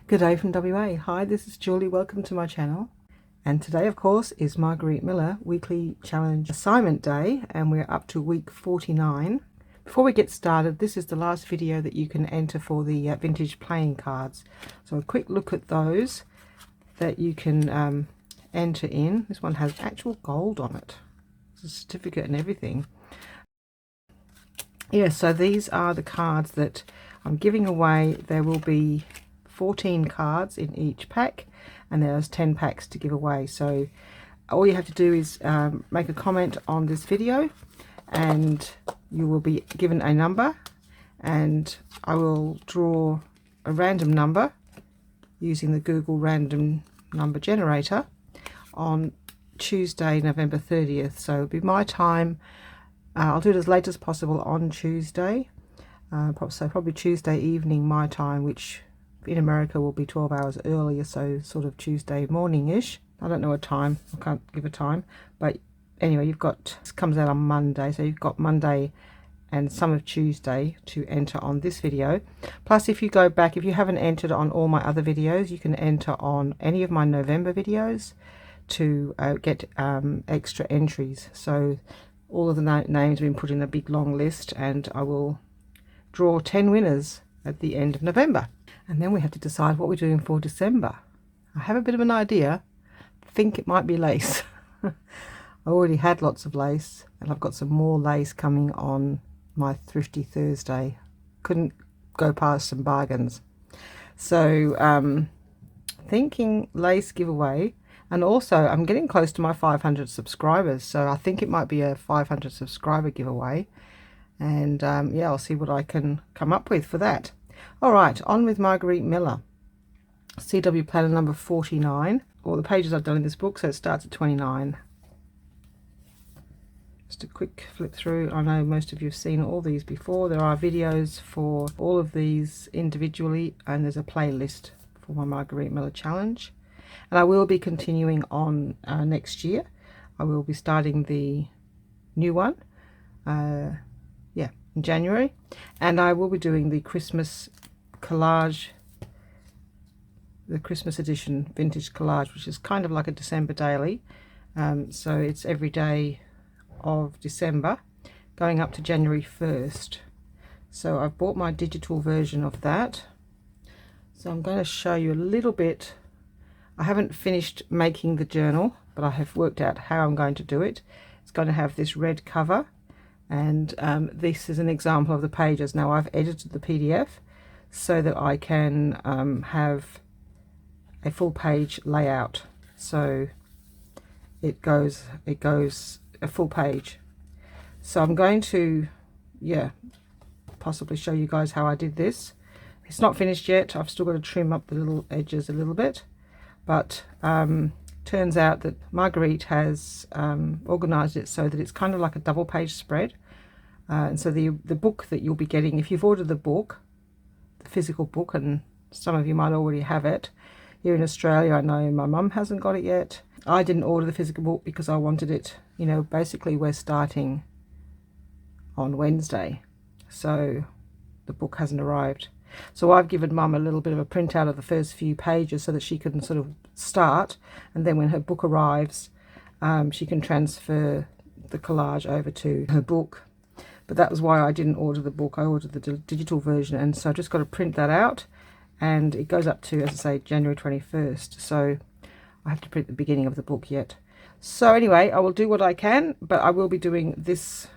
Good day from WA. Hi, this is Julie. Welcome to my channel. And today, of course, is Margarete Miller Weekly Challenge Assignment Day, and we're up to week 49. Before we get started, this is the last video that you can enter for the vintage playing cards. So a quick look at those that you can enter in. This one has actual gold on it. It's a certificate and everything. Yeah, so these are the cards that I'm giving away. There will be 14 cards in each pack, and there's 10 packs to give away. So all you have to do is make a comment on this video, and you will be given a number, and I will draw a random number using the Google random number generator on Tuesday, November 30th. So it'll be my time. I'll do it as late as possible on Tuesday, so probably Tuesday evening my time, which in America will be 12 hours earlier, so sort of Tuesday morning-ish. I don't know a time, I can't give a time, but anyway, you've got, this comes out on Monday, so you've got Monday and some of Tuesday to enter on this video. Plus, if you go back, if you haven't entered on all my other videos, you can enter on any of my November videos to get extra entries. So all of the names have been put in a big long list, and I will draw 10 winners at the end of November. And then we have to decide what we're doing for December. I have a bit of an idea. I think it might be lace. I already had lots of lace, and I've got some more lace coming on my Thrifty Thursday. Couldn't go past some bargains. So thinking lace giveaway. And also, I'm getting close to my 500 subscribers, so I think it might be a 500 subscriber giveaway. And yeah, I'll see what I can come up with for that. All right, on with Margarete Miller. CW Planner number 49. All the pages I've done in this book, so it starts at 29. Just a quick flip through. I know most of you have seen all these before. There are videos for all of these individually, and there's a playlist for my Margarete Miller challenge. And I will be continuing on next year. I will be starting the new one, yeah, in January. And I will be doing the Christmas collage, the Christmas edition vintage collage, which is kind of like a December daily. So it's every day of December, going up to January 1st. So I've bought my digital version of that. So I'm going to show you a little bit. I haven't finished making the journal, but I have worked out how I'm going to do it. It's going to have this red cover, and this is an example of the pages. Now I've edited the PDF so that I can have a full page layout. So it goes a full page. So I'm going to, yeah, possibly show you guys how I did this. It's not finished yet. I've still got to trim up the little edges a little bit. But turns out that Margarete has organized it so that it's kind of like a double page spread. And so the book that you'll be getting, if you've ordered the book, the physical book, and some of you might already have it. Here in Australia, I know my mum hasn't got it yet. I didn't order the physical book because I wanted it, you know, basically we're starting on Wednesday. So the book hasn't arrived. So I've given Mum a little bit of a printout of the first few pages so that she can sort of start, and then when her book arrives, she can transfer the collage over to her book. But that was why I didn't order the book. I ordered the digital version, and so I just got to print that out, and it goes up to, as I say, January 21st. So I have to print the beginning of the book yet. So anyway, I will do what I can, but I will be doing this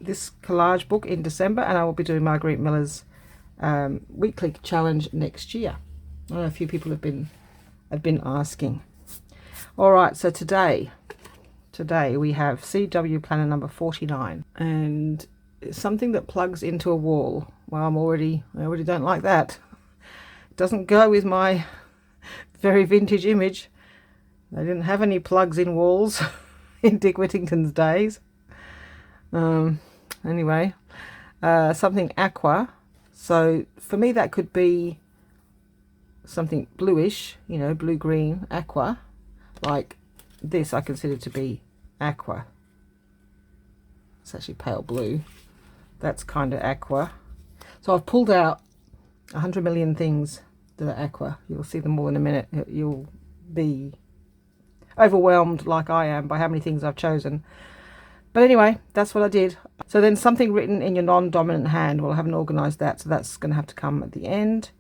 this collage book in December, and I will be doing Margarete Miller's weekly challenge next year. I know a few people have been asking. All right, so today we have CW Planner number 49, and it's something that plugs into a wall. Well, I already don't like that. It doesn't go with my very vintage image. They didn't have any plugs in walls in Dick Whittington's days. Anyway, something aqua. So for me, that could be something bluish, you know, blue-green, aqua. Like this, I consider to be aqua. It's actually pale blue. That's kind of aqua. So I've pulled out 100 million things that are aqua. You'll see them all in a minute. You'll be overwhelmed like I am by how many things I've chosen. But anyway, that's what I did. So then something written in your non-dominant hand. Well, I haven't organised that, so that's going to have to come at the end.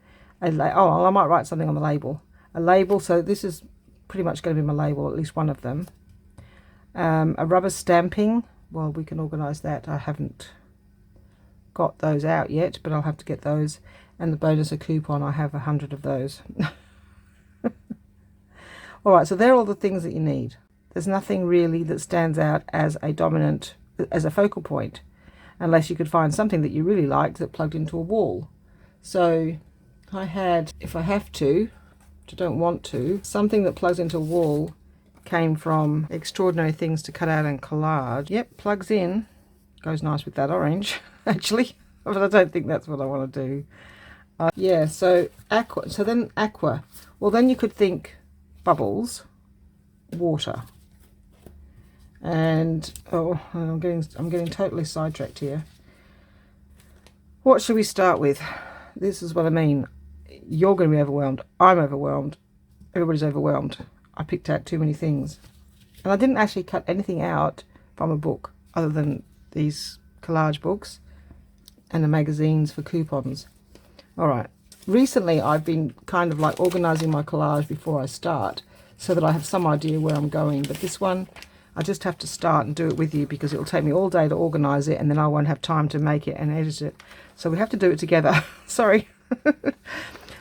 Oh, I might write something on the label. A label, so this is pretty much going to be my label, at least one of them. A rubber stamping. Well, we can organise that. I haven't got those out yet, but I'll have to get those. And the bonus a coupon. I have 100 of those. All right, so they're all the things that you need. There's nothing really that stands out as a dominant, as a focal point, unless you could find something that you really liked that plugged into a wall. So I had, if I have to, which I don't want to, something that plugs into a wall came from Extraordinary Things to Cut Out and Collage. Yep, plugs in. Goes nice with that orange, actually. But I don't think that's what I want to do. Yeah, so aqua. So then aqua. Well, then you could think bubbles, water. And oh, I'm getting totally sidetracked here. What should we start with? This is what I mean. You're going to be overwhelmed. I'm overwhelmed. Everybody's overwhelmed. I picked out too many things. And I didn't actually cut anything out from a book other than these collage books and the magazines for coupons. All right. Recently, I've been kind of like organising my collage before I start so that I have some idea where I'm going. But this one, I just have to start and do it with you because it will take me all day to organise it and then I won't have time to make it and edit it. So we have to do it together. Sorry.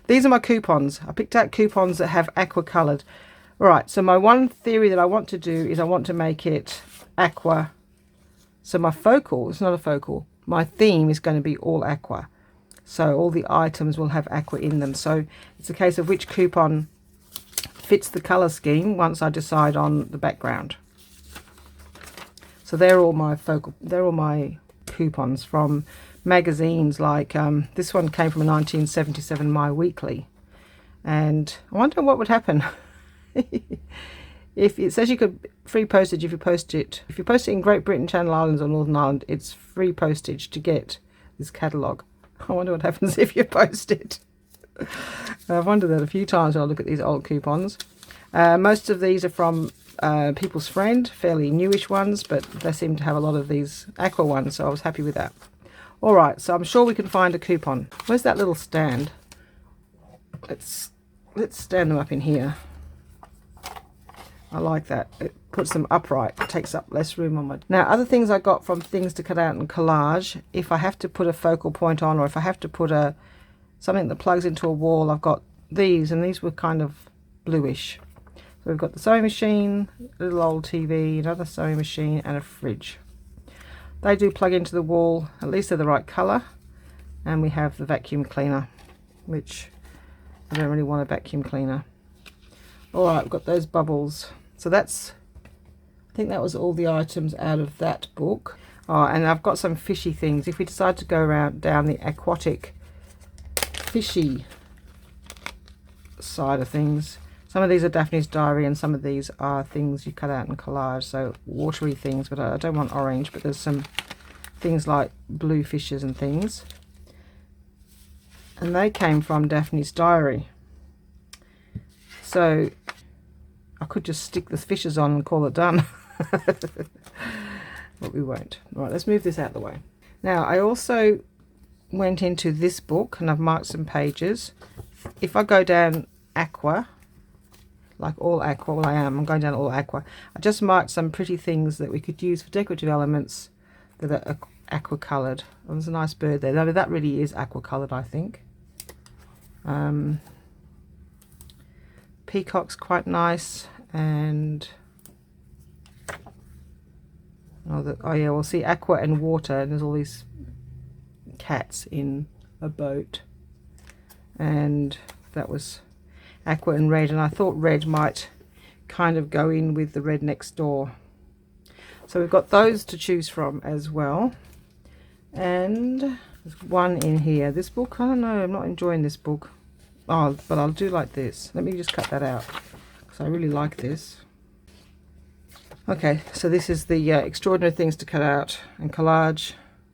These are my coupons. I picked out coupons that have aqua coloured. Right, so my one theory that I want to do is I want to make it aqua. So my focal, it's not a focal, my theme is going to be all aqua. So all the items will have aqua in them. So it's a case of which coupon fits the colour scheme once I decide on the background. So they're all my coupons from magazines like this one came from a 1977 My Weekly. And I wonder what would happen if it says you could free postage if you post it in Great Britain, Channel Islands or Northern Ireland. It's free postage to get this catalogue. I wonder what happens if you post it. I've wondered that a few times when I look at these old coupons. Most of these are from People's Friend, fairly newish ones, but they seem to have a lot of these aqua ones, so I was happy with that. All right, so I'm sure we can find a coupon. Where's that little stand? Let's stand them up in here. I like that. It puts them upright. It takes up less room on my... Now, other things I got from Things to Cut Out and Collage, if I have to put a focal point on or if I have to put something that plugs into a wall, I've got these, and these were kind of bluish. So we've got the sewing machine, a little old TV, another sewing machine, and a fridge. They do plug into the wall, at least they're the right colour. And we have the vacuum cleaner, which I don't really want a vacuum cleaner. All right, I've got those bubbles. So that's, I think that was all the items out of that book. Oh, and I've got some fishy things. If we decide to go down the aquatic fishy side of things, some of these are Daphne's Diary and some of these are things you cut out and collage, so watery things, but I don't want orange, but there's some things like blue fishes and things. And they came from Daphne's Diary. So I could just stick the fishes on and call it done. But we won't. Right, let's move this out of the way. Now, I also went into this book and I've marked some pages. If I go down aqua, like all aqua, well I'm going down all aqua. I just marked some pretty things that we could use for decorative elements that are aqua coloured. Oh, there's a nice bird there. No, that really is aqua coloured, I think. Peacock's quite nice, and oh yeah, we'll see aqua and water, and there's all these cats in a boat, and that was aqua and red, and I thought red might kind of go in with the red next door. So we've got those to choose from as well. And there's one in here. This book, I don't know, I'm not enjoying this book. Oh, but I'll do like this. Let me just cut that out because I really like this. Okay, so this is the Extraordinary Things to Cut Out and Collage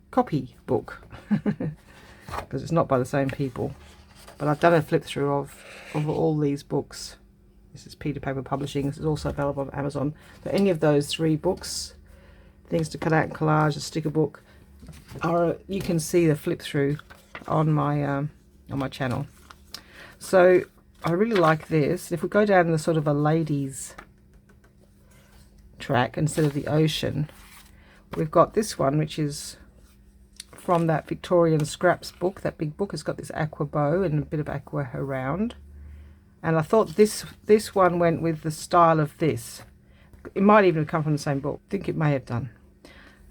copy book because it's not by the same people. But I've done a flip through of all these books. This is Peter Paper Publishing. This is also available on Amazon. So any of those 3 books, Things to Cut Out and Collage, a sticker book, you can see the flip through on my channel. So I really like this. If we go down the sort of a ladies track instead of the ocean, we've got this one, which is from that Victorian Scraps book. That big book has got this aqua bow and a bit of aqua around. And I thought this one went with the style of this. It might even have come from the same book. I think it may have done.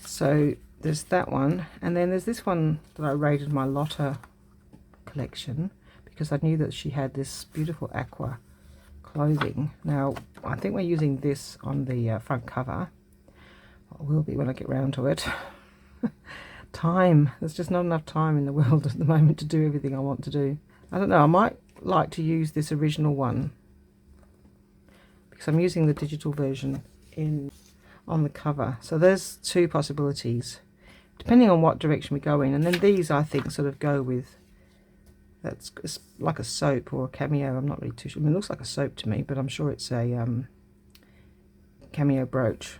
So there's that one. And then there's this one that I rated my Lotta collection because I knew that she had this beautiful aqua clothing. Now, I think we're using this on the front cover. It will be when I get round to it. Time. There's just not enough time in the world at the moment to do everything I want to do. I don't know. I might like to use this original one because I'm using the digital version on the cover. So there's 2 possibilities depending on what direction we go in. And then these, I think, sort of go with, it's like a soap or a cameo. I'm not really too sure. I mean, it looks like a soap to me, but I'm sure it's a cameo brooch.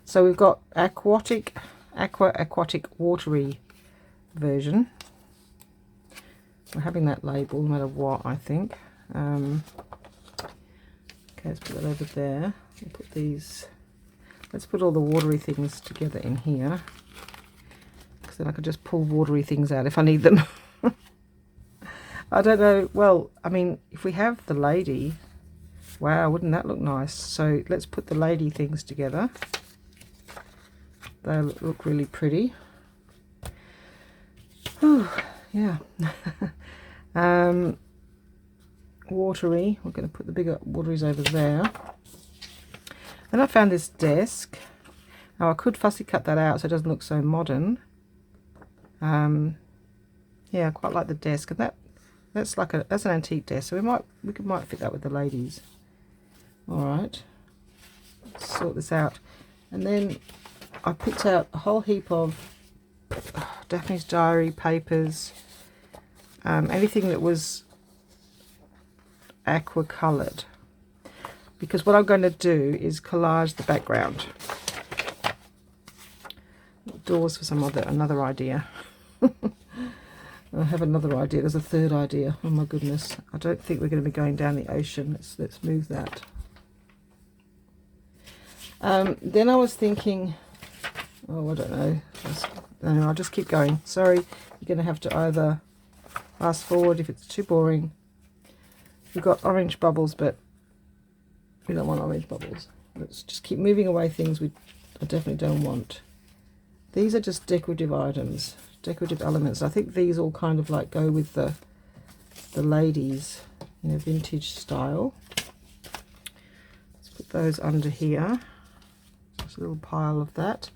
So we've got aquatic watery version. We're having that label no matter what, I think. Okay, let's put that over there. Let's put all the watery things together in here, because then I can just pull watery things out if I need them. I don't know. Well, I mean, if we have the lady, wow, wouldn't that look nice? So let's put the lady things together. They look really pretty. Oh, yeah. Watery. We're going to put the bigger wateries over there. And I found this desk. Now I could fussy cut that out so it doesn't look so modern. Yeah, I quite like the desk, and that's an antique desk, so we might fit that with the ladies. All right, let's sort this out. And then I picked out a whole heap of Daphne's Diary papers, anything that was aqua coloured, because what I'm going to do is collage the background. Doors for another idea. I have another idea. There's a third idea. Oh my goodness. I don't think we're going to be going down the ocean. Let's move that. Then I was thinking, oh, I don't know. I'll just keep going. Sorry, you're going to have to either fast forward if it's too boring. We've got orange bubbles, but we don't want orange bubbles. Let's just keep moving away things I definitely don't want. These are just decorative items, decorative elements. I think these all kind of like go with the ladies, vintage style. Let's put those under here. Just a little pile of that.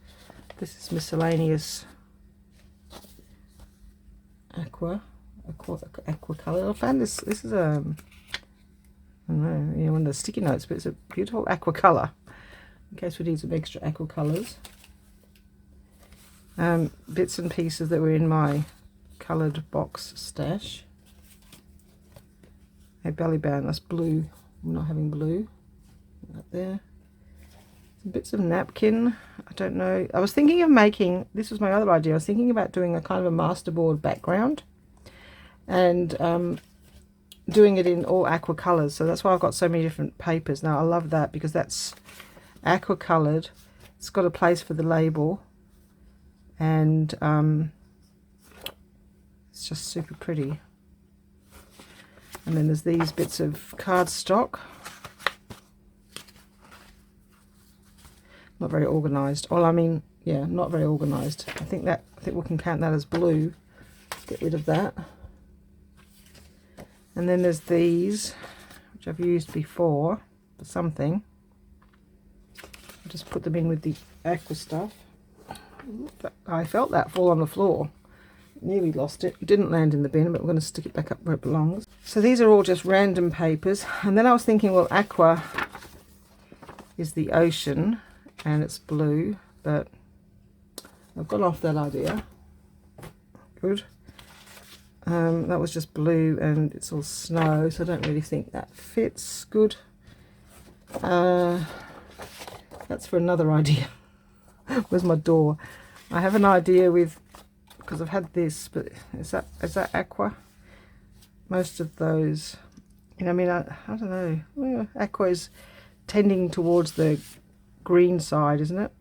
This is miscellaneous aqua color. I found this is I don't know, one of the sticky notes, but it's a beautiful aqua color in case we need some extra aqua colors. Bits and pieces that were in my coloured box stash. A belly band, that's blue. I'm not having blue. Right there. Some bits of napkin. I don't know. I was thinking of making, this was my other idea, I was thinking about doing a kind of a masterboard background and doing it in all aqua colours. So that's why I've got so many different papers. Now I love that because that's aqua coloured. It's got a place for the label. And it's just super pretty. And then there's these bits of cardstock, not very organized. Well, I mean, yeah, not very organized. I think we can count that as blue. Let's get rid of that. And then there's these, which I've used before for something. I'll just put them in with the aqua stuff. I felt that fall on the floor. Nearly lost it. It didn't land in the bin, but we're going to stick it back up where it belongs. So these are all just random papers. And then I was thinking, well, aqua is the ocean and it's blue, but I've gone off that idea. Good. That was just blue and it's all snow, so I don't really think that fits good. That's for another idea. Where's my door? I have an idea with, because I've had this, but is that aqua? Most of those, you know, I mean, I don't know. Well, aqua is tending towards the green side, isn't it?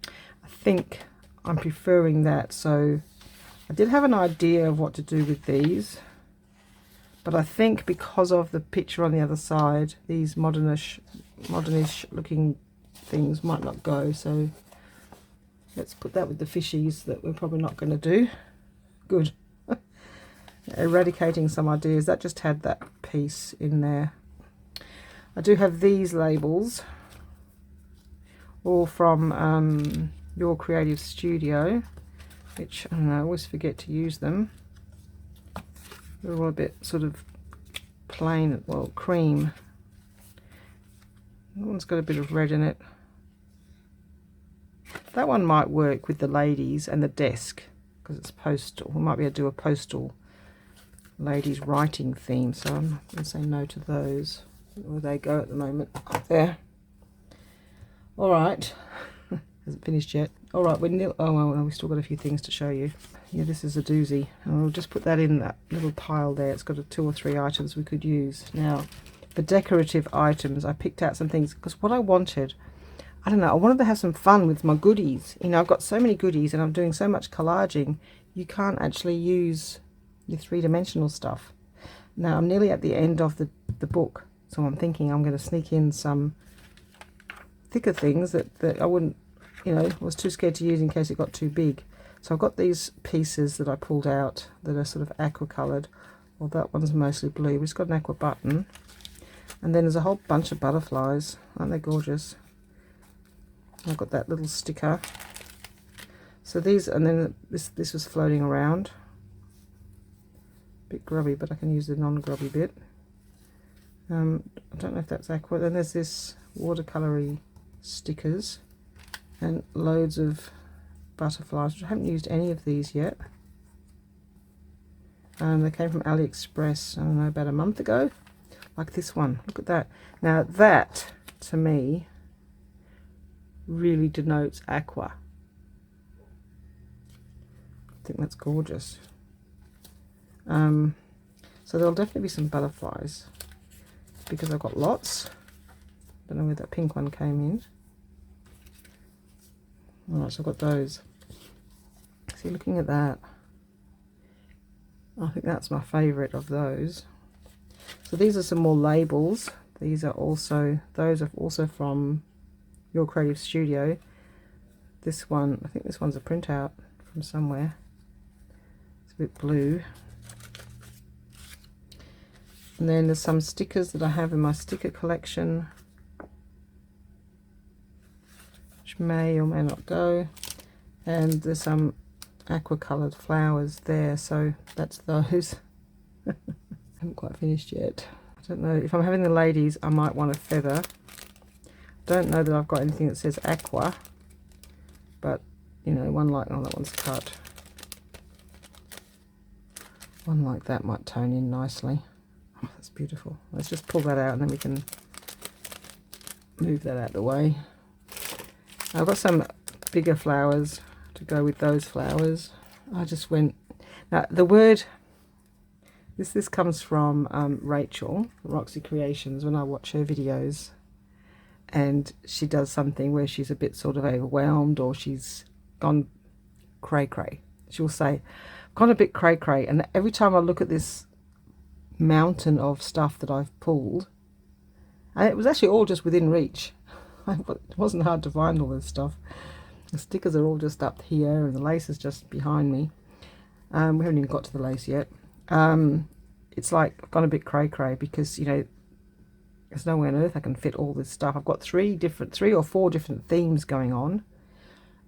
I think I'm preferring that. So I did have an idea of what to do with these, but I think because of the picture on the other side, these modernish looking things might not go. So let's put that with the fishies that we're probably not going to do. Good. Eradicating some ideas. That just had that piece in there. I do have these labels, all from Your Creative Studio, which I don't know, I always forget to use them. They're all a bit sort of plain, well, cream. That one's got a bit of red in it. That one might work with the ladies and the desk because it's postal. We might be able to do a postal ladies writing theme, so I'm going to say no to those. Where they go at the moment, up there. All right. Hasn't finished yet. All right, we're near. Oh well, we still got a few things to show you. Yeah, this is a doozy. I'll just put that in that little pile there. It's got 2 or 3 items we could use. Now, for decorative items, I picked out some things because what I wanted, I don't know, I wanted to have some fun with my goodies. You know, I've got so many goodies and I'm doing so much collaging, you can't actually use your 3-dimensional stuff. Now, I'm nearly at the end of the book, so I'm thinking I'm going to sneak in some thicker things that I wouldn't, you know, was too scared to use in case it got too big. So I've got these pieces that I pulled out that are sort of aqua coloured. Well, that one's mostly blue. It's got an aqua button. And then there's a whole bunch of butterflies. Aren't they gorgeous? I've got that little sticker. So these, and then this was floating around. Bit grubby, but I can use the non-grubby bit. I don't know if that's aqua. Then there's this watercolory stickers and loads of butterflies. I haven't used any of these yet. They came from AliExpress, I don't know, about a month ago. Like this one, look at that. Now that, to me, really denotes aqua. I think that's gorgeous. So there'll definitely be some butterflies because I've got lots. Don't know where that pink one came in. Alright, so I've got those. See, looking at that, I think that's my favourite of those. So these are some more labels. These are also, those are also from Your Creative Studio. This one, I think this one's a printout from somewhere. It's a bit blue. And then there's some stickers that I have in my sticker collection, which may or may not go. And there's some aqua coloured flowers there, so that's those. I haven't quite finished yet. I don't know, if I'm having the ladies I might want a feather. Don't know that I've got anything that says aqua, but you know, one like, oh, that one's cut. One like that might tone in nicely. Oh, that's beautiful. Let's just pull that out and then we can move that out of the way. I've got some bigger flowers to go with those flowers. I just went, now the word, this comes from Rachel, Roxy Creations, when I watch her videos and she does something where she's a bit sort of overwhelmed or she's gone cray-cray. She'll say, gone a bit cray-cray, and every time I look at this mountain of stuff that I've pulled, and it was actually all just within reach. It wasn't hard to find all this stuff. The stickers are all just up here and the lace is just behind me. We haven't even got to the lace yet. It's like I've gone a bit cray-cray because, you know, there's no way on earth I can fit all this stuff. I've got 3 or 4 different themes going on,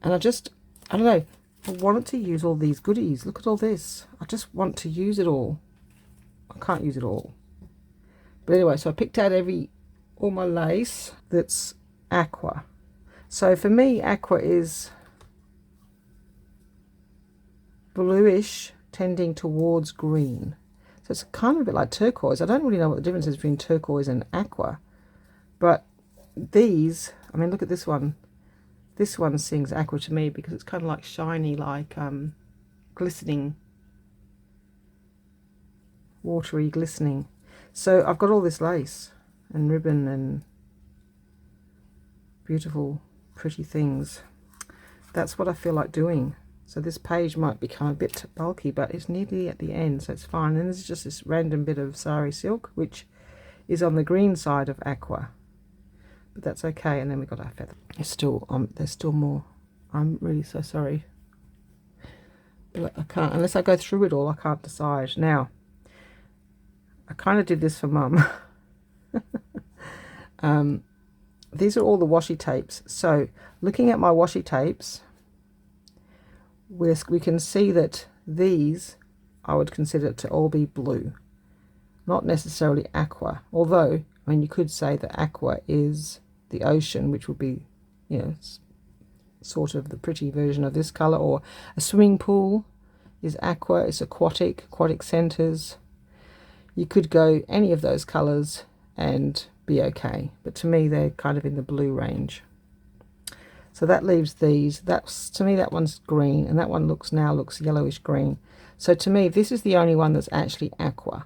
and I don't know, I wanted to use all these goodies. Look at all this. I just want to use it all. I can't use it all. But anyway, so I picked out all my lace that's aqua. So for me, aqua is bluish tending towards green. So it's kind of a bit like turquoise. I don't really know what the difference is between turquoise and aqua. But these, I mean, look at this one. This one sings aqua to me because it's kind of like shiny, like glistening, watery glistening. So I've got all this lace and ribbon and beautiful, pretty things. That's what I feel like doing. So this page might become a bit bulky, but it's nearly at the end, so it's fine. And there's just this random bit of sari silk, which is on the green side of aqua. But that's okay. And then we've got our feather. There's still more. I'm really so sorry. But I can't, unless I go through it all, I can't decide. Now, I kind of did this for Mum. These are all the washi tapes. So looking at my washi tapes, we can see that these I would consider to all be blue, not necessarily aqua. Although, I mean, you could say that aqua is the ocean, which would be, you know, sort of the pretty version of this color. Or a swimming pool is aqua. It's aquatic centers. You could go any of those colors and be okay, but to me they're kind of in the blue range. So that leaves these. That's, to me, that one's green, and that one looks yellowish green. So to me, this is the only one that's actually aqua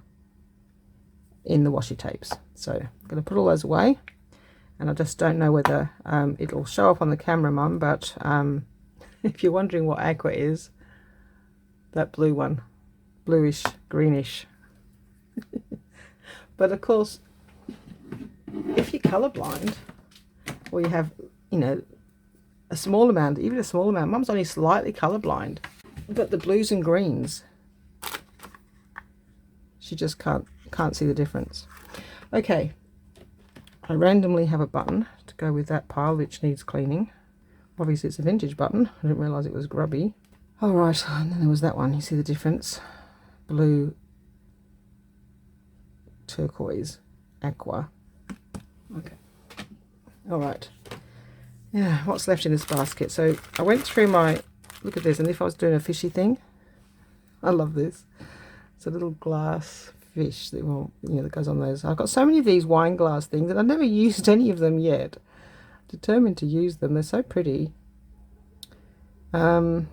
in the washi tapes. So I'm going to put all those away, and I just don't know whether it'll show up on the camera, Mum, but if you're wondering what aqua is, that blue one, bluish, greenish. But of course, if you're colorblind, or you have, you know, a small amount, even a small amount, Mum's only slightly colorblind, but the blues and greens, she just can't see the difference. Okay, I randomly have a button to go with that pile which needs cleaning. Obviously it's a vintage button. I didn't realize it was grubby. All right, and then there was that one. You see the difference? Blue, turquoise, aqua. Okay. All right. Yeah, what's left in this basket? So I went through my, look at this, and if I was doing a fishy thing, I love this. It's a little glass fish that, well, you know, that goes on those. I've got so many of these wine glass things, and I've never used any of them yet. Determined to use them. They're so pretty. Not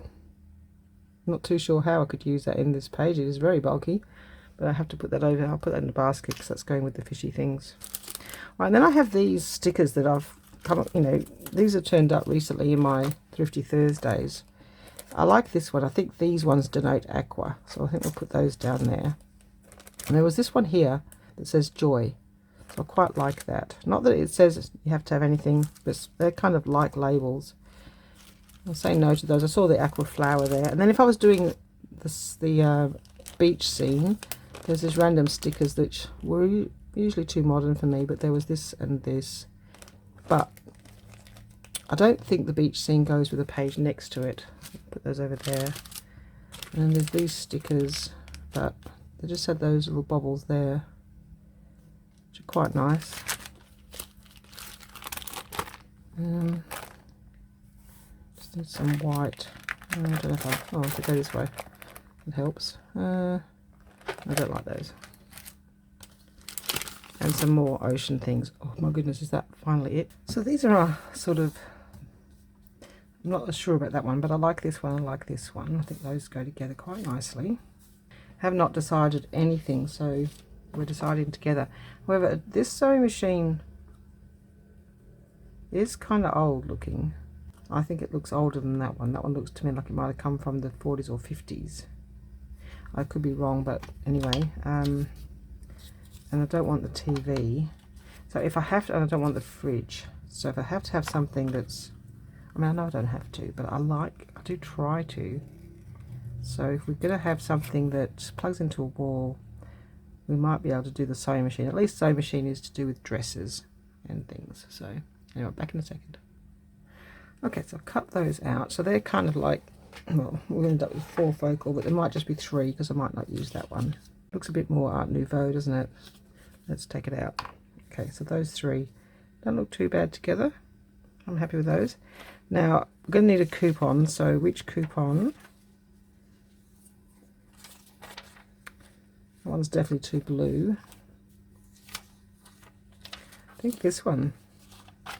too sure how I could use that in this page. It is very bulky, but I have to put that over. I'll put that in the basket because that's going with the fishy things. Right, and then I have these stickers that I've come up, you know, these have turned up recently in my Thrifty Thursdays. I like this one. I think these ones denote aqua, so I think we'll put those down there. And there was this one here that says joy, so I quite like that. Not that it says you have to have anything, but they're kind of like labels. I'll say no to those. I saw the aqua flower there. And then if I was doing this, the beach scene, there's these random stickers which were usually too modern for me, but there was this and this. But I don't think the beach scene goes with the page next to it. Put those over there. And then there's these stickers, but they just had those little bobbles there, which are quite nice. Just need some white. I don't know if if I go this way, it helps. I don't like those. And some more ocean things. Oh my goodness, is that finally it? So these are our sort of, I'm not sure about that one, but I like this one, I like this one. I think those go together quite nicely. Have not decided anything, so we're deciding together. However, this sewing machine is kind of old looking. I think it looks older than that one. That one looks to me like it might have come from the 40s or 50s. I could be wrong, but anyway. And I don't want the TV. So if I have to, and I don't want the fridge. So if I have to have something that's, I mean, I know I don't have to, but I do try to. So if we're going to have something that plugs into a wall, we might be able to do the sewing machine. At least sewing machine is to do with dresses and things. So anyway, back in a second. Okay, so I've cut those out. So they're kind of like, well, we'll end up with 4 focal, but there might just be 3 because I might not use that one. Looks a bit more Art Nouveau, doesn't it? Let's take it out. Okay, so those 3 don't look too bad together. I'm happy with those. Now, I'm going to need a coupon, so which coupon? That one's definitely too blue. I think this one. I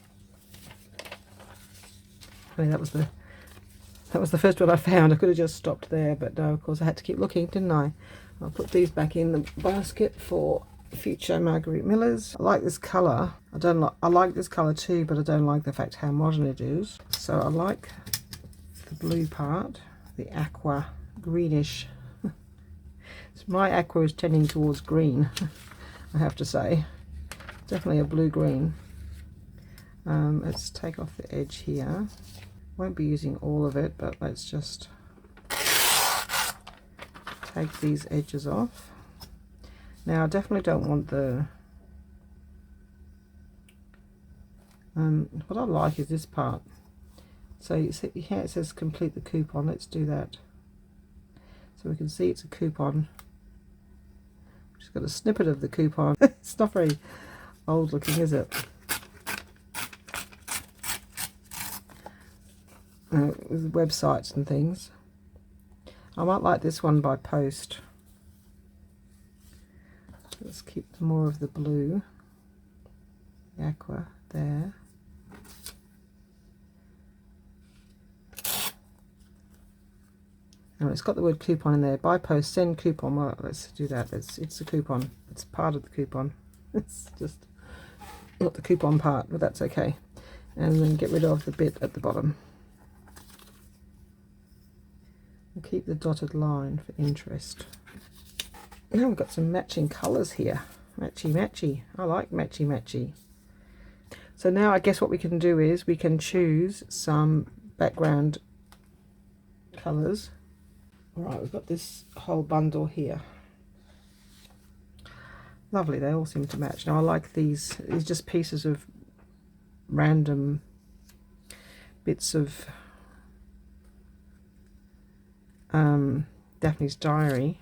mean, that was the first one I found. I could have just stopped there, but no, of course I had to keep looking, didn't I? I'll put these back in the basket for future Margarete Millers. I like this colour. I like this colour too, but I don't like the fact how modern it is. So I like the blue part, the aqua greenish. So my aqua is tending towards green, I have to say. Definitely a blue-green. Let's take off the edge here. Won't be using all of it, but let's just take these edges off. Now I definitely don't want the what I like is this part. So you see here it says complete the coupon. Let's do that so we can see it's a coupon. Just got a snippet of the coupon. It's not very old looking, is it? With websites and things. I might like this one by post. Let's keep more of the blue, the aqua there. Oh, it's got the word coupon in there. By post, send coupon. Well, let's do that. It's a coupon. It's part of the coupon. It's just not the coupon part, but that's okay. And then get rid of the bit at the bottom. And keep the dotted line for interest. Now we've got some matching colours here. Matchy matchy. I like matchy matchy. So now I guess what we can do is we can choose some background colours. Alright, we've got this whole bundle here. Lovely, they all seem to match. Now I like these just pieces of random bits of Daphne's Diary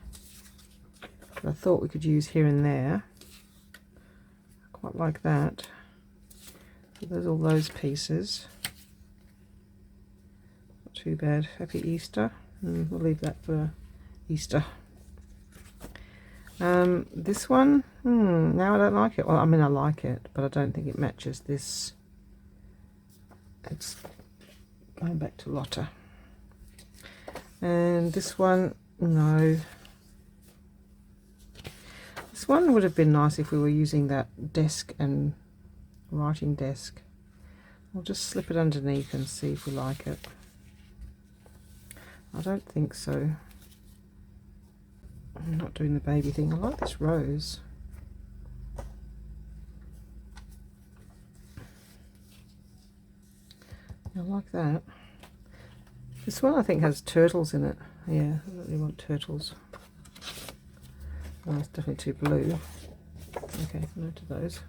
that I thought we could use here and there. I quite like that. So there's all those pieces. Not too bad. Happy Easter. We'll leave that for Easter. This one, now I don't like it. Well, I mean I like it, but I don't think it matches this. It's going back to Lotta. And this one, no. This one would have been nice if we were using that desk and writing desk. We'll just slip it underneath and see if we like it. I don't think so. I'm not doing the baby thing. I like this rose. I like that. This one I think has turtles in it. Yeah, I don't really want turtles. Oh, it's definitely too blue. Okay, no to those.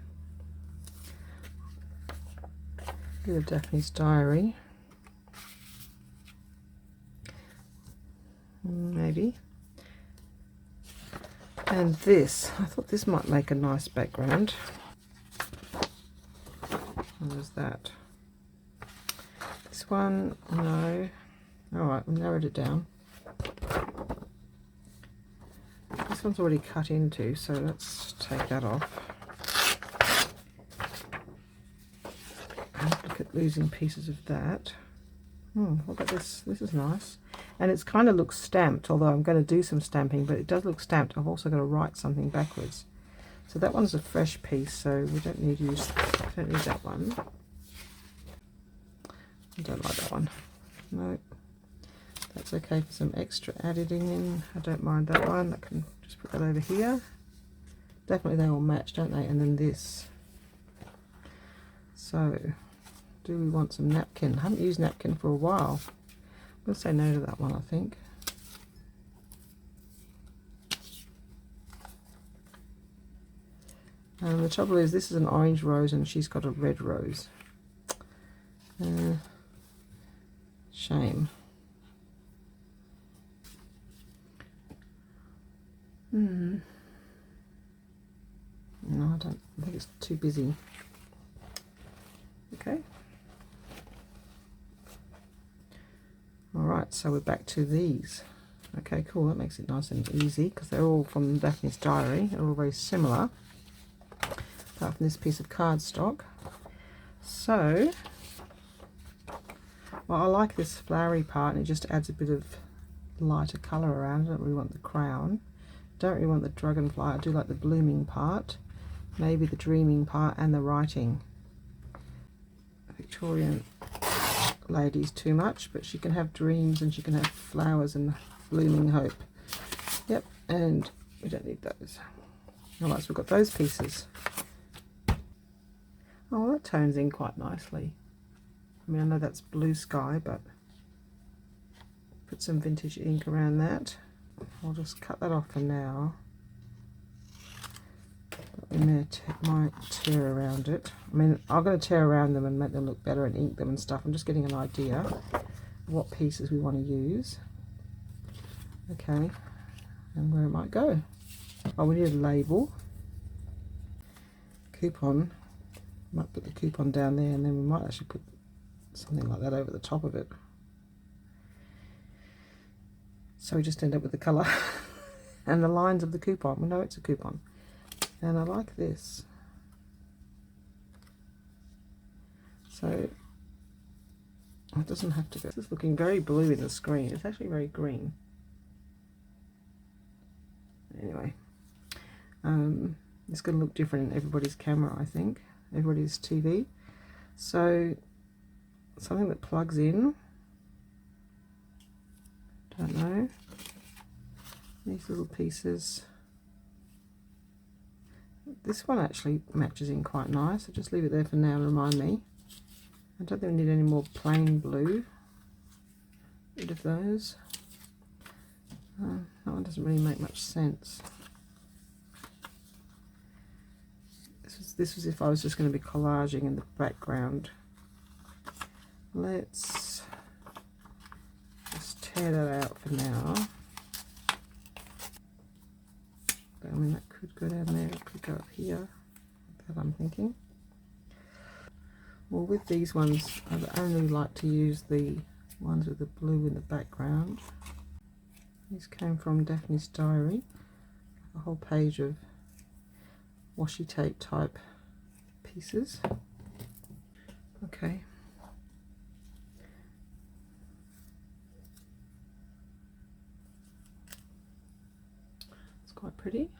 Bit of Daphne's Diary. Maybe. And this, I thought this might make a nice background. What was that? This one, no. Alright, we've narrowed it down. This one's already cut into, so let's take that off. Look at losing pieces of that. What about this? This is nice. And it's kind of looks stamped, although I'm going to do some stamping, but it does look stamped. I've also got to write something backwards. So that one's a fresh piece, so we don't need that one. I don't like that one. No. That's okay for some extra editing in. I don't mind that one. I can just put that over here. Definitely they all match, don't they? And then this. So, do we want some napkin? I haven't used napkin for a while. We'll say no to that one, I think. And the trouble is, this is an orange rose and she's got a red rose. Shame. No, I don't. I think it's too busy. Okay. Alright, so we're back to these. Okay, cool, that makes it nice and easy because they're all from Daphne's Diary. They're all very similar, apart from this piece of cardstock. So, well, I like this flowery part, and it just adds a bit of lighter colour around. I don't really want the crown, don't really want the dragonfly. I do like the blooming part, maybe the dreaming part, and the writing. Victorian lady's too much, but she can have dreams and she can have flowers and blooming hope. Yep, and we don't need those. Alright, so we've got those pieces. Oh, that tones in quite nicely. I mean, I know that's blue sky, but put some vintage ink around that. I'll just cut that off for now. We might tear around it. I mean, I'm going to tear around them and make them look better and ink them and stuff. I'm just getting an idea of what pieces we want to use. Okay, and where it might go. Oh, we need a label. Coupon. Might put the coupon down there, and then we might actually put something like that over the top of it. So we just end up with the colour and the lines of the coupon. We know it's a coupon. And I like this. So it doesn't have to go. This is looking very blue in the screen. It's actually very green. Anyway, it's going to look different in everybody's camera, I think. Everybody's TV. So something that plugs in. Don't know. These little pieces. This one actually matches in quite nice. I'll just leave it there for now and remind me. I don't think we need any more plain blue. Rid of those. That one doesn't really make much sense. This was if I was just going to be collaging in the background. Let's just tear that out for now. But, I mean, that could go down there, it could go up here. That I'm thinking. Well, with these ones, I only like to use the ones with the blue in the background. These came from Daphne's Diary, a whole page of washi tape type pieces. Okay. It's quite pretty.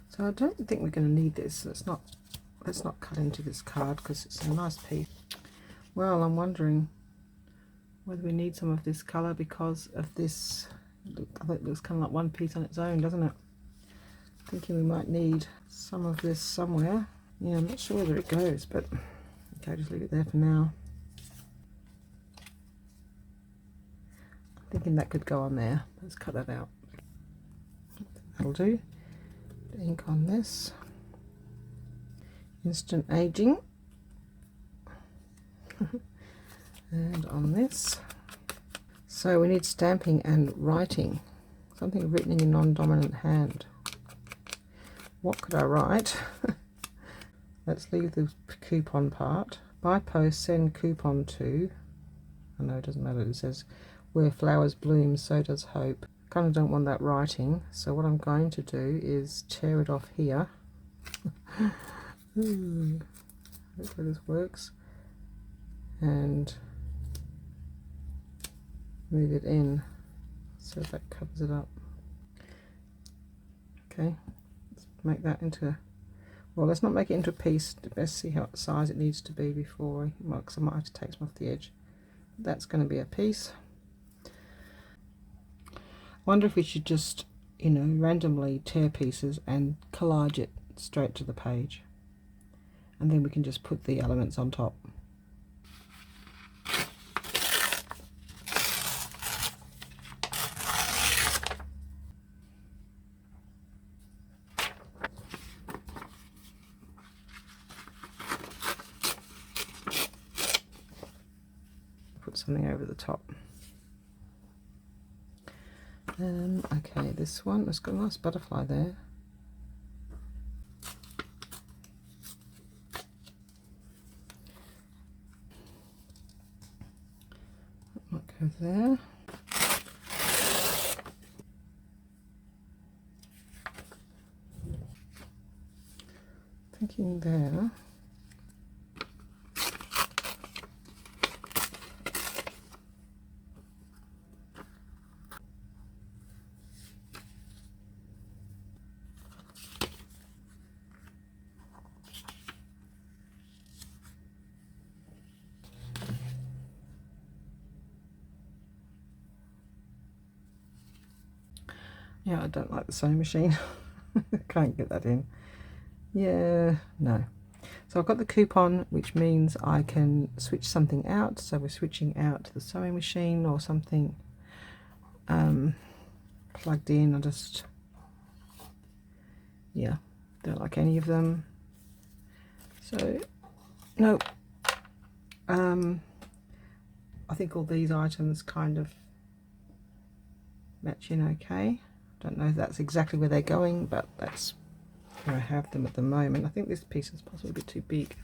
So I don't think we're going to need this. Let's not cut into this card because it's a nice piece. Well, I'm wondering whether we need some of this colour because of this. I think it looks kind of like one piece on its own, doesn't it? Thinking we might need some of this somewhere. Yeah, I'm not sure whether it goes, but okay, just leave it there for now. I'm thinking that could go on there. Let's cut that out. That'll do. Ink on this. Instant aging. And on this. So we need stamping and writing. Something written in your non-dominant hand. What could I write? Let's leave the coupon part. By post, send coupon to. I know it doesn't matter. It says, where flowers bloom, so does hope. Kind of don't want that writing, so what I'm going to do is tear it off here. Hopefully this works, and move it in so that covers it up. Okay, let's make that into, well, let's not make it into a piece. Let's see how size it needs to be before, well, because I might have to take some off the edge. That's going to be a piece. I wonder if we should just, you know, randomly tear pieces and collage it straight to the page, and then we can just put the elements on top. Put something over the top. Okay, this one has got a nice butterfly there. Go there. Thinking there. Yeah, I don't like the sewing machine. Can't get that in. Yeah, no. So I've got the coupon, which means I can switch something out. So we're switching out to the sewing machine or something plugged in. I just, yeah, don't like any of them. So, no. I think all these items kind of match in okay. Don't know if that's exactly where they're going, but that's where I have them at the moment. I think this piece is possibly a bit too big.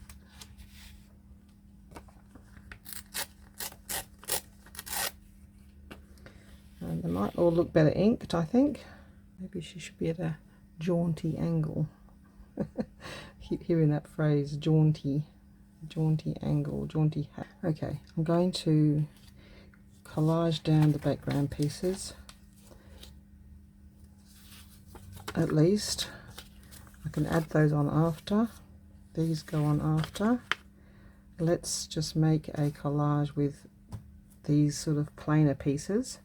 And they might all look better inked, I think. Maybe she should be at a jaunty angle. Keep hearing that phrase, jaunty angle, jaunty hat. Okay, I'm going to collage down the background pieces. At least I can add those on after. These go on after. Let's just make a collage with these sort of plainer pieces.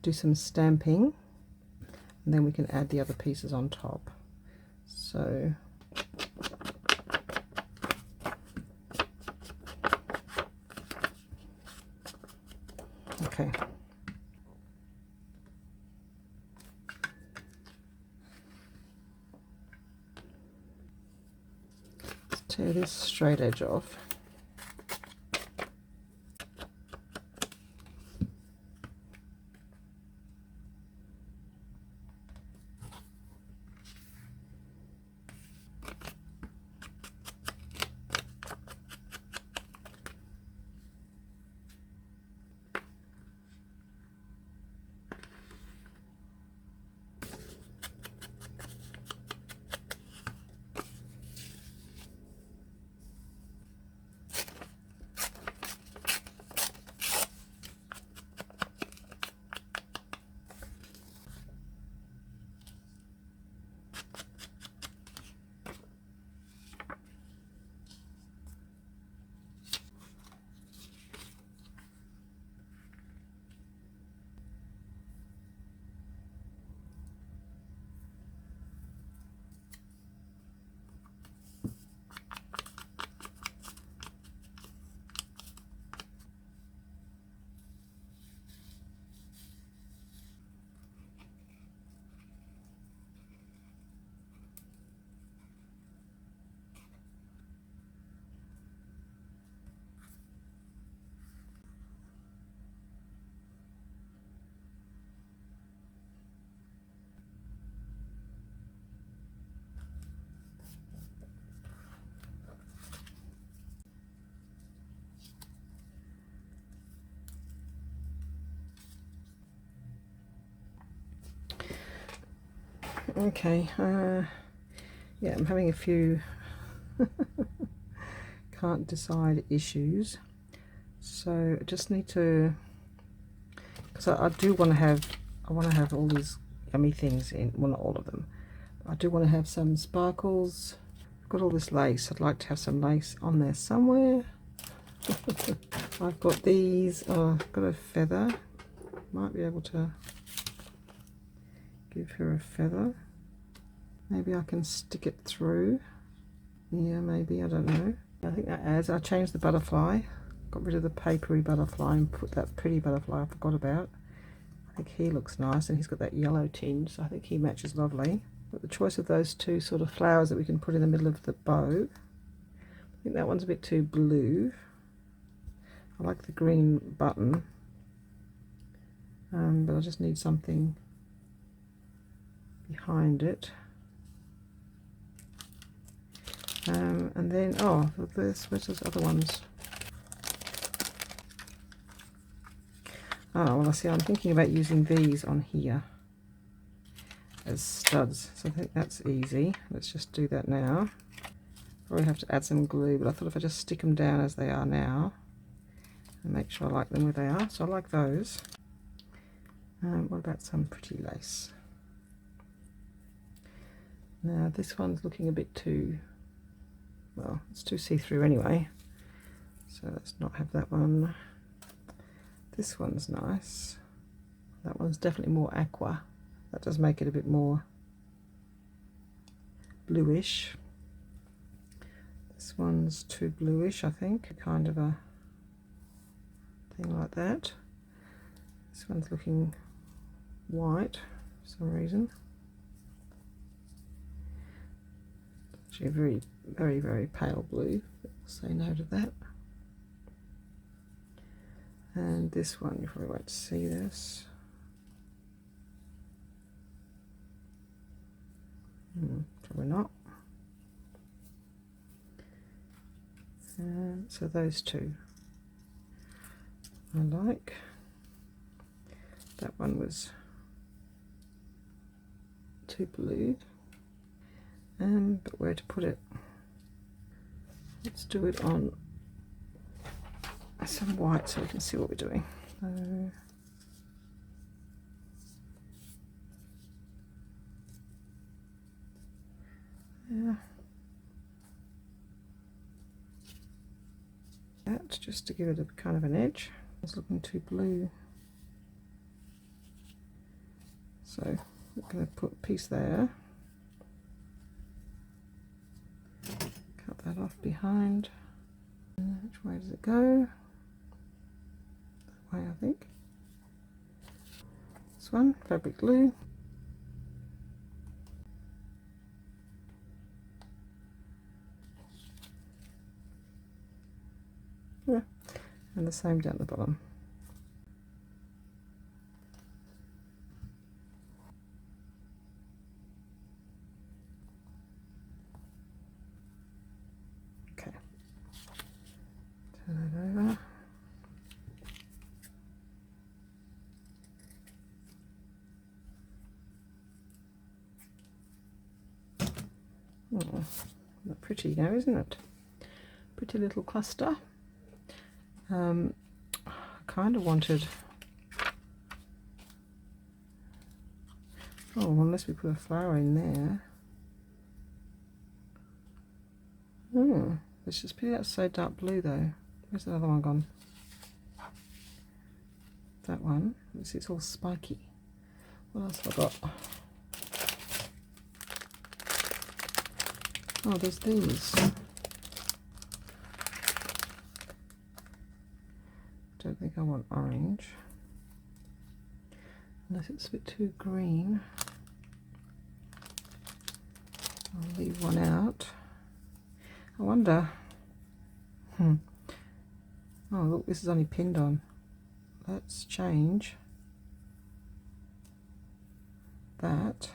Do some stamping, and then we can add the other pieces on top. So okay. Let's tear this straight edge off. Okay, yeah, I'm having a few can't decide issues, so I just need to, because I do want to have, I want to have all these yummy things in, well, not all of them. I do want to have some sparkles. I've got all this lace. I'd like to have some lace on there somewhere. I've got these. Oh, I've got a feather. Might be able to give her a feather. Maybe I can stick it through. Yeah, maybe, I don't know. I think that adds. I changed the butterfly. Got rid of the papery butterfly and put that pretty butterfly I forgot about. I think he looks nice, and he's got that yellow tinge, so I think he matches lovely. But the choice of those two sort of flowers that we can put in the middle of the bow. I think that one's a bit too blue. I like the green button, but I just need something behind it. And then, oh, where's those other ones? Oh, well, I see, I'm thinking about using these on here as studs, so I think that's easy. Let's just do that now. Probably have to add some glue, but I thought if I just stick them down as they are now and make sure I like them where they are. So I like those. What about some pretty lace? Now this one's looking a bit too, well, it's too see-through anyway, so let's not have that one. This one's nice. That one's definitely more aqua. That does make it a bit more bluish. This one's too bluish, I think, kind of a thing like that. This one's looking white for some reason. Actually a very, very, very pale blue. We'll say no to that. And this one, you probably won't see this. Probably not. So those two I like. That one was too blue. But where to put it? Let's do it on some white so we can see what we're doing. So, yeah. That just to give it a kind of an edge. It's looking too blue. So we're going to put a piece there. Cut that off behind. Which way does it go? That way, I think. This one, fabric glue. Yeah, and the same down the bottom. Okay, turn it over. Oh, pretty now, isn't it? Pretty little cluster. I kind of wanted, oh, unless we put a flower in there. Oh, let's just put that so dark blue though. Where's the other one gone? That one. It's all spiky. What else have I got? Oh, there's these. Don't think I want orange. Unless it's a bit too green. I'll leave one out. I wonder. Oh, look, this is only pinned on. Let's change that.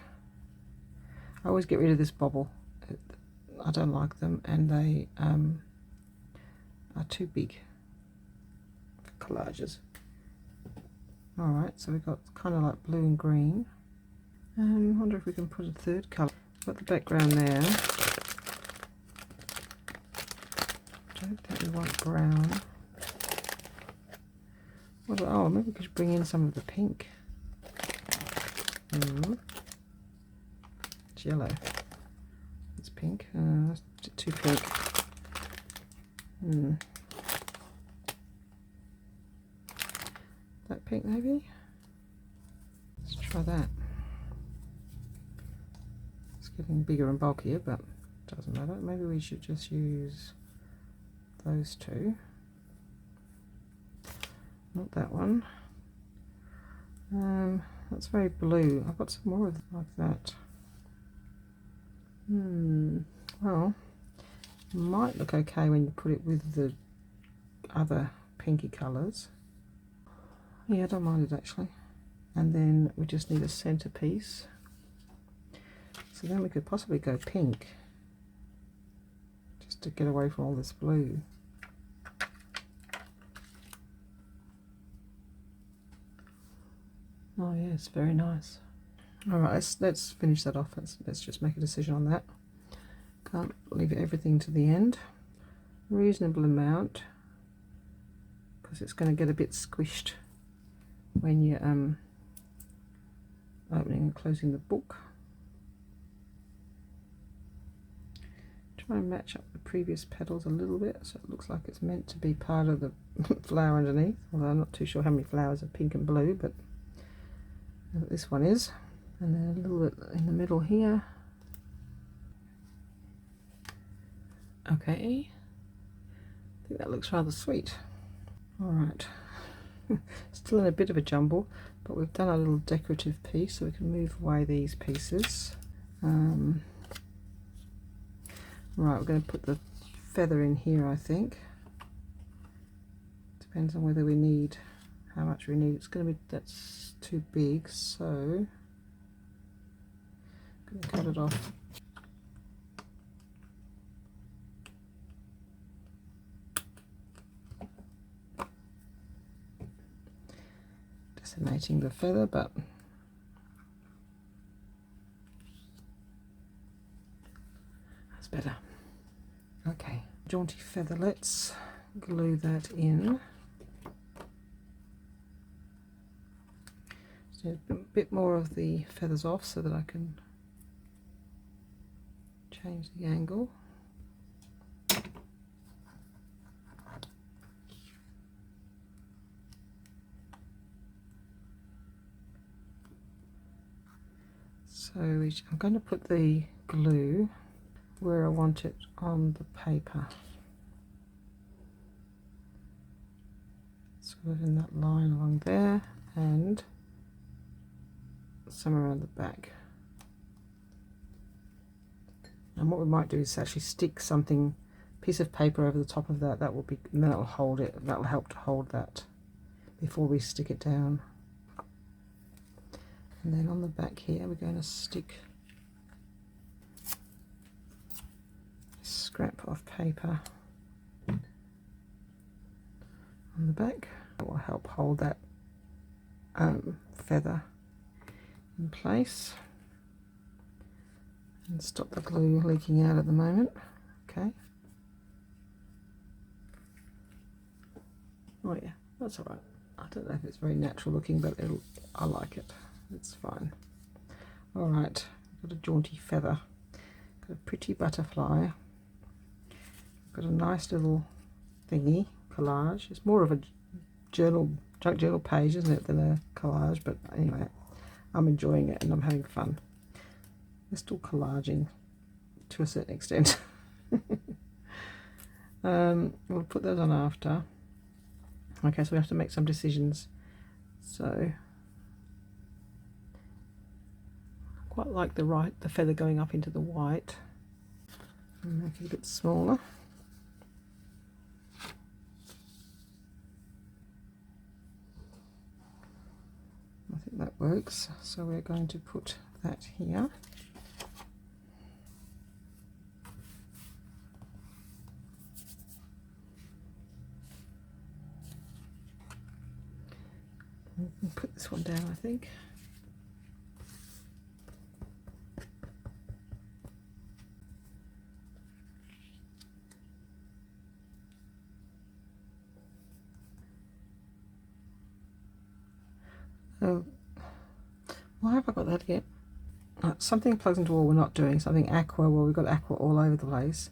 I always get rid of this bobble. I don't like them, and they are too big for collages. Alright, so we've got kind of like blue and green. I wonder if we can put a third colour. Got the background there. I don't think we want brown. Oh, maybe we could bring in some of the pink. It's yellow. It's pink. That's too pink. That pink maybe? Let's try that. It's getting bigger and bulkier, but it doesn't matter. Maybe we should just use those two. Not that one. That's very blue. I've got some more of like that. Well, it might look okay when you put it with the other pinky colours. Yeah, I don't mind it actually. And then we just need a centerpiece. So then we could possibly go pink, just to get away from all this blue. Oh yes, very nice. All right, let's finish that off. Let's just make a decision on that. Can't leave everything to the end. Reasonable amount, because it's going to get a bit squished when you're opening and closing the book. Try and match up the previous petals a little bit so it looks like it's meant to be part of the flower underneath, although I'm not too sure how many flowers are pink and blue, but this one is. And then a little bit in the middle here. Okay, I think that looks rather sweet. All right, still in a bit of a jumble, but we've done a little decorative piece, so we can move away these pieces. Right, we're going to put the feather in here, I think. Depends on whether we need, how much we need. It's going to be, that's too big, so I'm going to cut it off. Decimating the feather, but that's better. Okay, jaunty feather, let's glue that in. So a bit more of the feathers off so that I can change the angle. So I'm going to put the glue where I want it on the paper, sort of in that line along there and some around the back. And what we might do is actually stick something, piece of paper over the top of that. That will be, and then it'll hold it. That'll help to hold that before we stick it down. And then on the back here, we're going to stick a scrap of paper on the back. That will help hold that feather in place and stop the glue leaking out at the moment. Okay. Oh yeah, that's all right. I don't know if it's very natural looking, but I like it. It's fine. All right, got a jaunty feather, got a pretty butterfly, got a nice little thingy collage. It's more of a journal, junk journal page, isn't it, than a collage? But anyway, I'm enjoying it and I'm having fun. We're still collaging to a certain extent. We'll put those on after. Okay, so we have to make some decisions. So quite like the feather going up into the white, and make it a bit smaller. I think that works, so we're going to put that here. We'll put this one down, I think. Oh, why have I got that again? Something plugs into wall we're not doing. Something aqua, well, we've got aqua all over the place.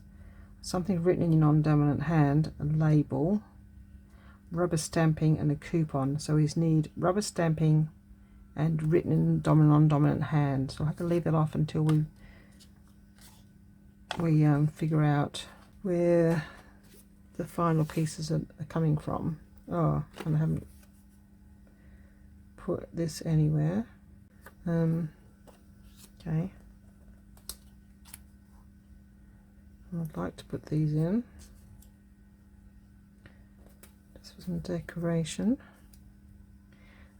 Something written in your non-dominant hand, a label, rubber stamping and a coupon. So we need rubber stamping and written in non-dominant hand. So I'll have to leave that off until we figure out where the final pieces are coming from. Oh, and I haven't put this anywhere. Okay. I'd like to put these in just for some decoration,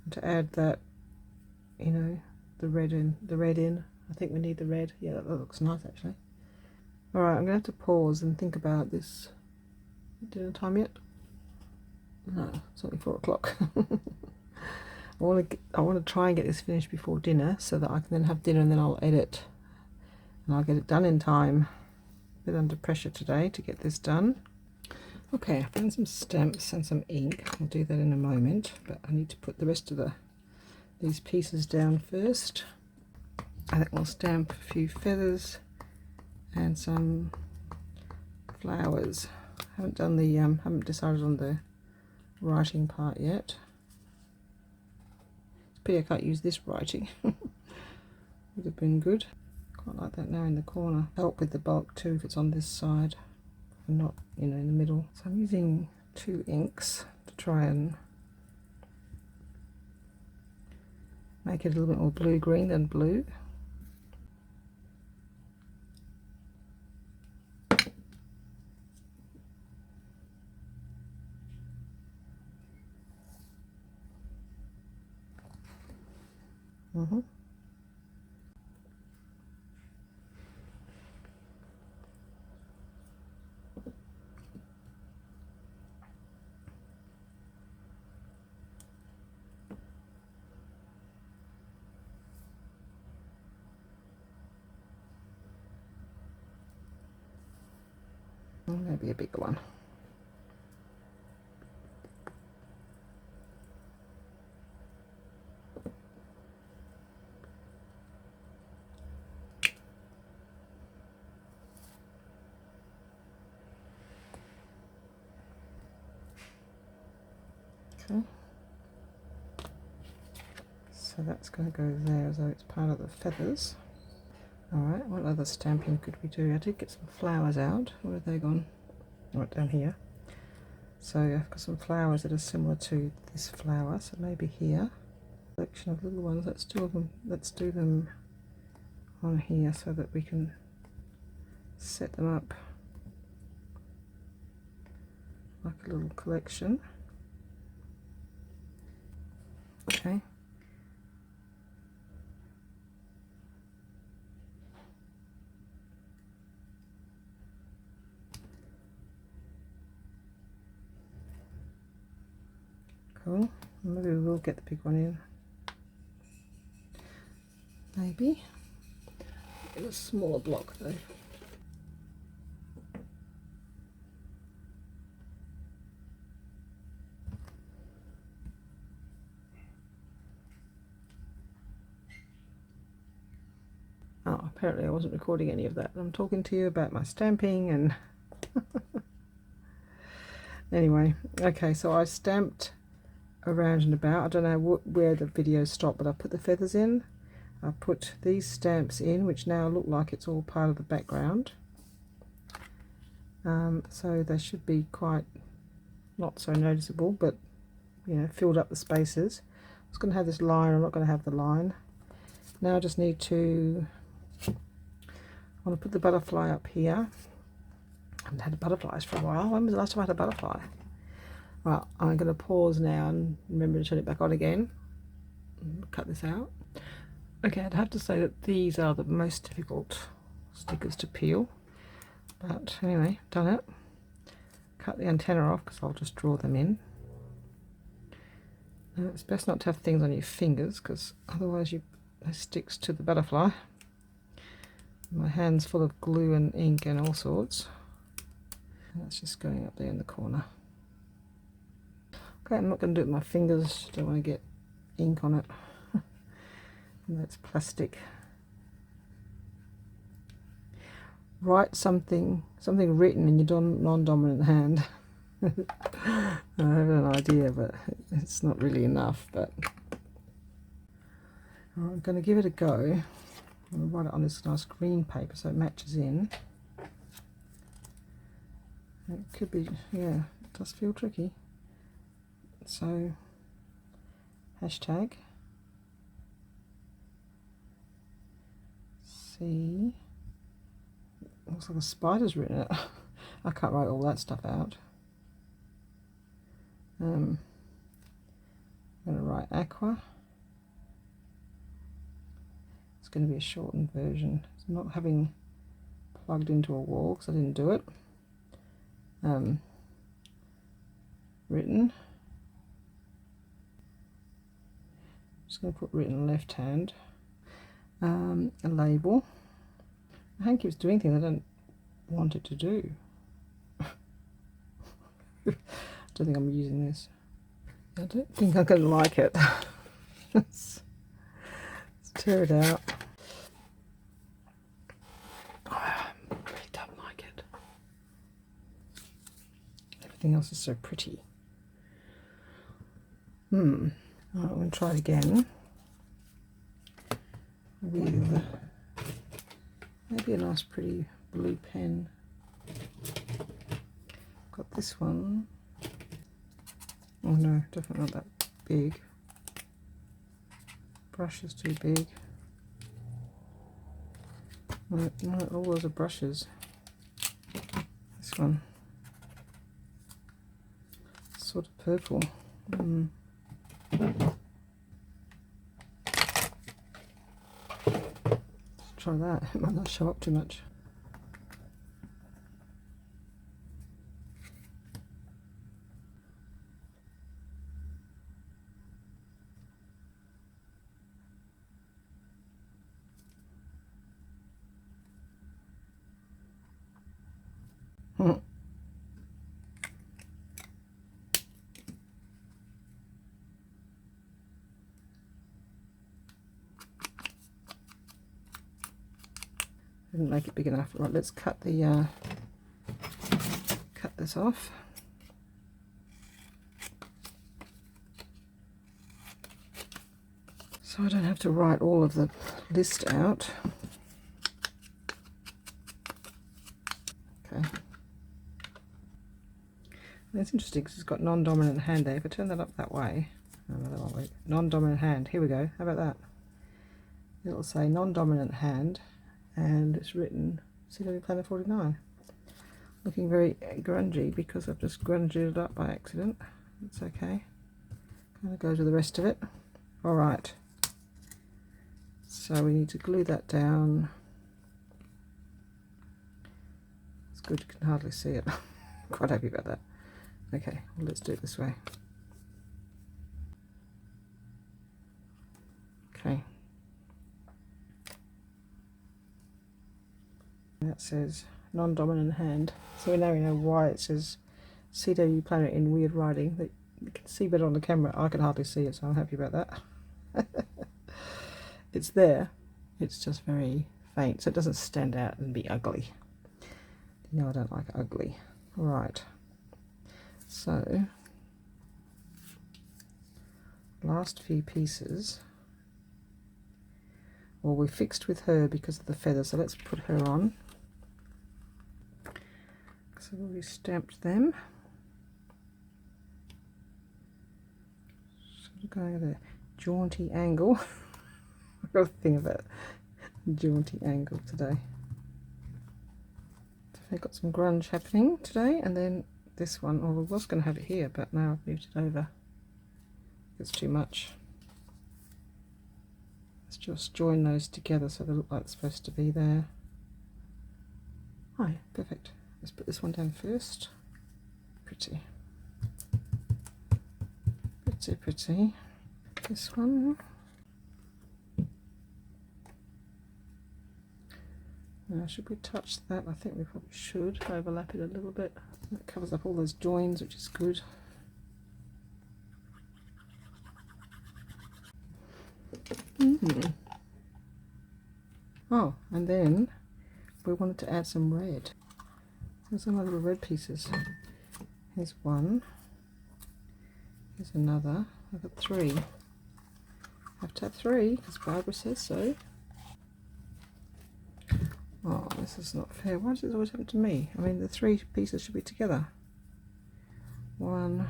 and to add that, you know, the red in. I think we need the red. Yeah, that looks nice actually. All right, I'm gonna have to pause and think about this. Dinner time yet? No, it's only 4 o'clock. I want to try and get this finished before dinner so that I can then have dinner and then I'll edit and I'll get it done in time. A bit under pressure today to get this done. Okay, I found some stamps and some ink. I'll do that in a moment, but I need to put the rest of these pieces down first. I think we'll stamp a few feathers and some flowers. Haven't decided on the writing part yet. It's a pity I can't use this writing. Would have been good. Quite like that now in the corner. Help with the bulk too if it's on this side and not, you know, in the middle. So I'm using 2 inks to try and make it a little bit more blue-green than blue. Maybe a bigger one. Okay. So that's going to go there as though it's part of the feathers. Alright, what other stamping could we do? I did get some flowers out. Where have they gone? Right down here. So I've got some flowers that are similar to this flower, so maybe here. Collection of little ones. Let's do them on here so that we can set them up like a little collection. Okay. Cool. Maybe we will get the big one in. Maybe. Get a smaller block though. Oh, apparently I wasn't recording any of that. I'm talking to you about my stamping and anyway, okay, so I stamped around and about. I don't know where the video stopped, but I put the feathers in. I put these stamps in, which now look like it's all part of the background. So they should be quite not so noticeable, but you know, filled up the spaces. I was going to have this line, I'm not going to have the line. Now I just need to, I want to put the butterfly up here. I haven't had butterflies for a while. When was the last time I had a butterfly? Right, I'm going to pause now and remember to turn it back on again. Cut this out. Okay, I'd have to say that these are the most difficult stickers to peel. But anyway, done it. Cut the antenna off because I'll just draw them in. Now, it's best not to have things on your fingers because otherwise it sticks to the butterfly. My hand's full of glue and ink and all sorts. And that's just going up there in the corner. Okay, I'm not going to do it with my fingers, don't want to get ink on it. That's plastic. Write something written in your non-dominant hand. I have an idea, but it's not really enough. But I'm going to give it a go. I'm going to write it on this nice green paper so it matches in. It could be, yeah, it does feel tricky. So, hashtag C. Looks like a spider's written it. I can't write all that stuff out. I'm going to write aqua. It's going to be a shortened version. It's not having plugged into a wall because I didn't do it. Written. Just going to put written left hand. A label. My hand keeps doing things I don't want it to do. I don't think I'm using this. I don't think I'm going to like it. Let's tear it out. I really don't like it. Everything else is so pretty. Alright, I'm going to try it again with maybe a nice pretty blue pen. Got this one. Oh no, definitely not that big. Brush is too big. No, all those are brushes. This one. Sort of purple. Let's try that. It might not show up too much. Didn't make it big enough. Right, let's cut the cut this off. So I don't have to write all of the list out. Okay. And it's interesting because it's got non-dominant hand there. If I turn that up that way, non-dominant hand. Here we go. How about that? It'll say non-dominant hand, and it's written CW Planner 49. Looking very grungy because I've just grunged it up by accident. It's okay. Kind of goes with the rest of it. All right. So we need to glue that down. It's good, you can hardly see it. Quite happy about that. Okay, well, let's do it this way. Okay. That says non-dominant hand. So now we know why it says CW Planner in weird writing. That you can see better on the camera. I can hardly see it, so I'm happy about that. It's there. It's just very faint, so it doesn't stand out and be ugly. You know I don't like ugly. All right. So last few pieces. Well, we fixed with her because of the feather, so let's put her on. So I've already stamped them. Sort of going at a jaunty angle. I've got a thing about jaunty angle today. I've got some grunge happening today, and then this one, I was going to have it here, but now I've moved it over. It's too much. Let's just join those together so they look like they're supposed to be there. Oh, perfect. Let's put this one down first. Pretty. Pretty, pretty. This one. Now, should we touch that? I think we probably should overlap it a little bit. That covers up all those joins, which is good. Oh, and then we wanted to add some red. Here's some little red pieces. Here's one. Here's another. I've got three. I have to have three because Barbara says so. Oh, this is not fair. Why does this always happen to me? I mean, the three pieces should be together. 1,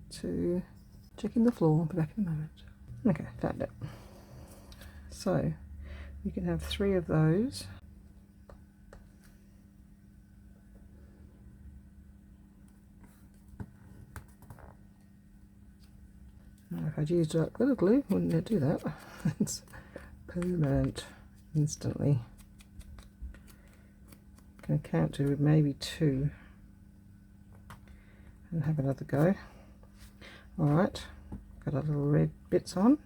2. Checking the floor. I'll be back in a moment. Okay, found it. So you can have 3 of those. Now, if I'd used a glitter glue, wouldn't it do that? It's permanent instantly. Can count to maybe 2 and have another go. Alright, got our little red bits on.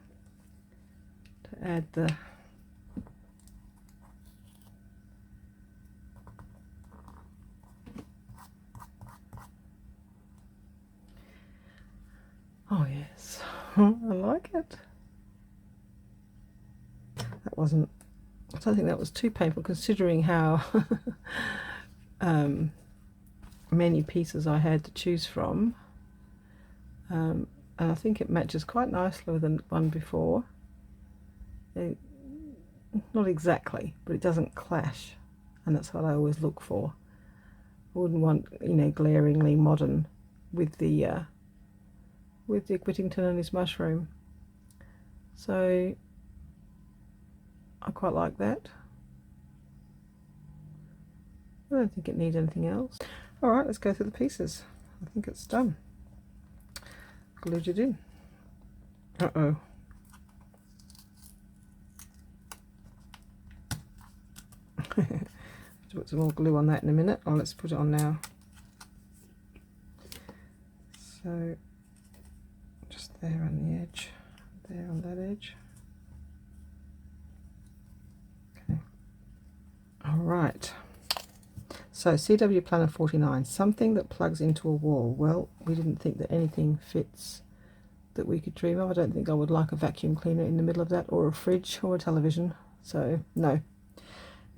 add the oh yes, I like it. That wasn't, I don't think that was too painful considering how many pieces I had to choose from, and I think it matches quite nicely with the one before. Not exactly, but it doesn't clash, and that's what I always look for. I wouldn't want, you know, glaringly modern with the Whittington and his mushroom. So I quite like that. I don't think it needs anything else. Alright, let's go through the pieces. I think it's done. Glued it in. Uh-oh. Put some more glue on that in a minute. Oh, let's put it on now. So just there on the edge, there on that edge. Okay. All right. So CW Planner 49, something that plugs into a wall. Well, we didn't think that anything fits that we could dream of. I don't think I would like a vacuum cleaner in the middle of that, or a fridge, or a television. So no.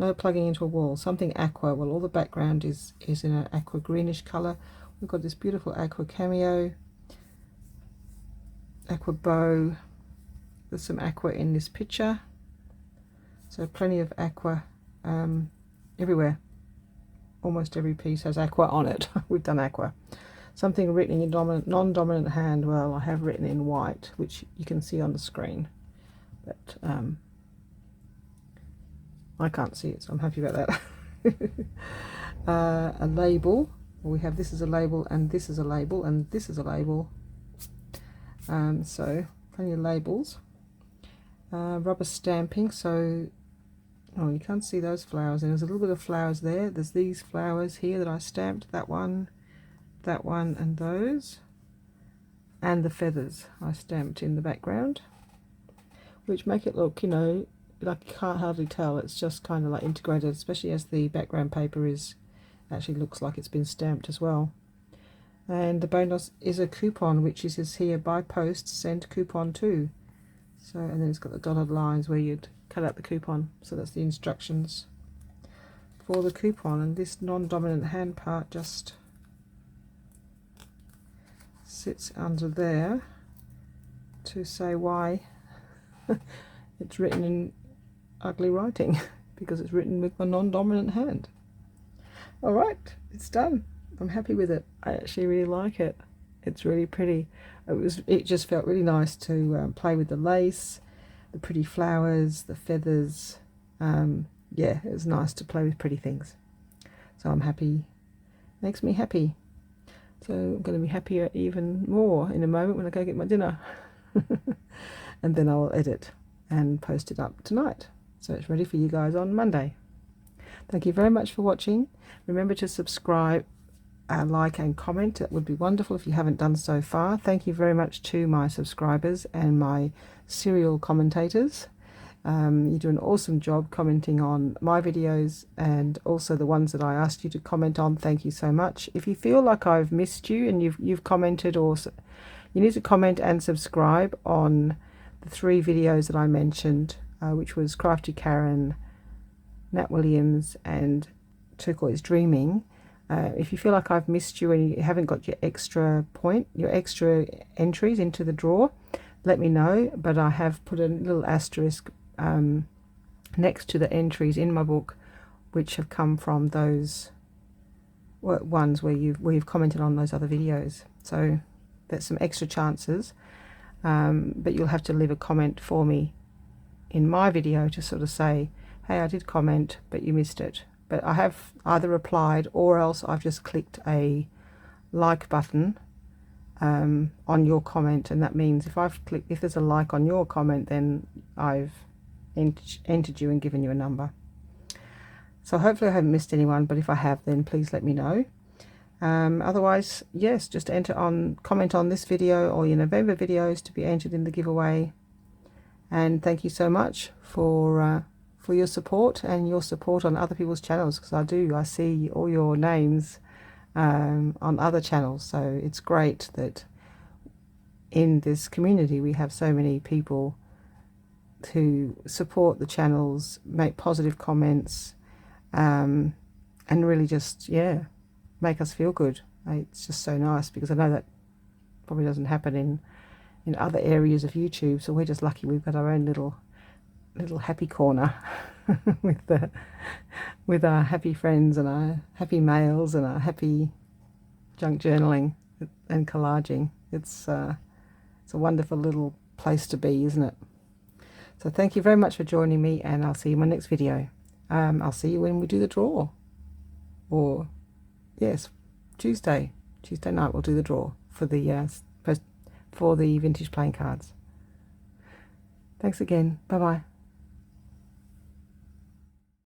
No plugging into a wall. Something aqua. Well, all the background is in an aqua greenish colour. We've got this beautiful aqua cameo, aqua bow. There's some aqua in this picture. So plenty of aqua everywhere. Almost every piece has aqua on it. We've done aqua. Something written in non-dominant hand. Well, I have written in white, which you can see on the screen. But I can't see it, so I'm happy about that. A label. We have this as a label, and this is a label, and this is a label. So plenty of labels. Rubber stamping. So oh, you can't see those flowers, and there's a little bit of flowers there. There's these flowers here that I stamped. That one, and those, and the feathers I stamped in the background, which make it look, you know, like you can't hardly tell. It's just kind of like integrated, especially as the background paper is actually looks like it's been stamped as well. And the bonus is a coupon, which is here: by post, send coupon to. So, and then it's got the dotted lines where you'd cut out the coupon. So that's the instructions for the coupon. And this non-dominant hand part just sits under there to say why it's written in ugly writing, because it's written with my non-dominant hand. Alright, it's done. I'm happy with it. I actually really like it. It's really pretty. It just felt really nice to play with the lace, the pretty flowers, the feathers. Yeah, it was nice to play with pretty things. So I'm happy. Makes me happy. So I'm going to be happier even more in a moment when I go get my dinner. And then I'll edit and post it up tonight, so it's ready for you guys on Monday. Thank you very much for watching. Remember to subscribe, like and comment. That would be wonderful if you haven't done so far. Thank you very much to my subscribers and my serial commentators. You do an awesome job commenting on my videos, and also the ones that I asked you to comment on. Thank you so much. If you feel like I've missed you and you've commented, or you need to comment and subscribe on the 3 videos that I mentioned, which was Crafty Karen, Nat Williams and Turquoise Dreaming. If you feel like I've missed you and you haven't got your extra entries into the drawer, let me know. But I have put a little asterisk next to the entries in my book, which have come from those ones where you've commented on those other videos. So that's some extra chances, but you'll have to leave a comment for me in my video to sort of say, hey, I did comment but you missed it. But I have either replied, or else I've just clicked a like button on your comment, and that means if there's a like on your comment, then I've entered you and given you a number. So hopefully I haven't missed anyone, but if I have, then please let me know. Otherwise, yes, just comment on this video or your November videos to be entered in the giveaway. And thank you so much for your support and your support on other people's channels, because I see all your names on other channels. So it's great that in this community we have so many people to support the channels, make positive comments, and really just, yeah, make us feel good. It's just so nice, because I know that probably doesn't happen in other areas of YouTube. So we're just lucky we've got our own little happy corner with our happy friends and our happy mails and our happy junk journaling and collaging. It's a wonderful little place to be, isn't it? So thank you very much for joining me, and I'll see you in my next video. I'll see you when we do the draw, or yes, Tuesday night we'll do the draw for the vintage playing cards. Thanks again. Bye bye.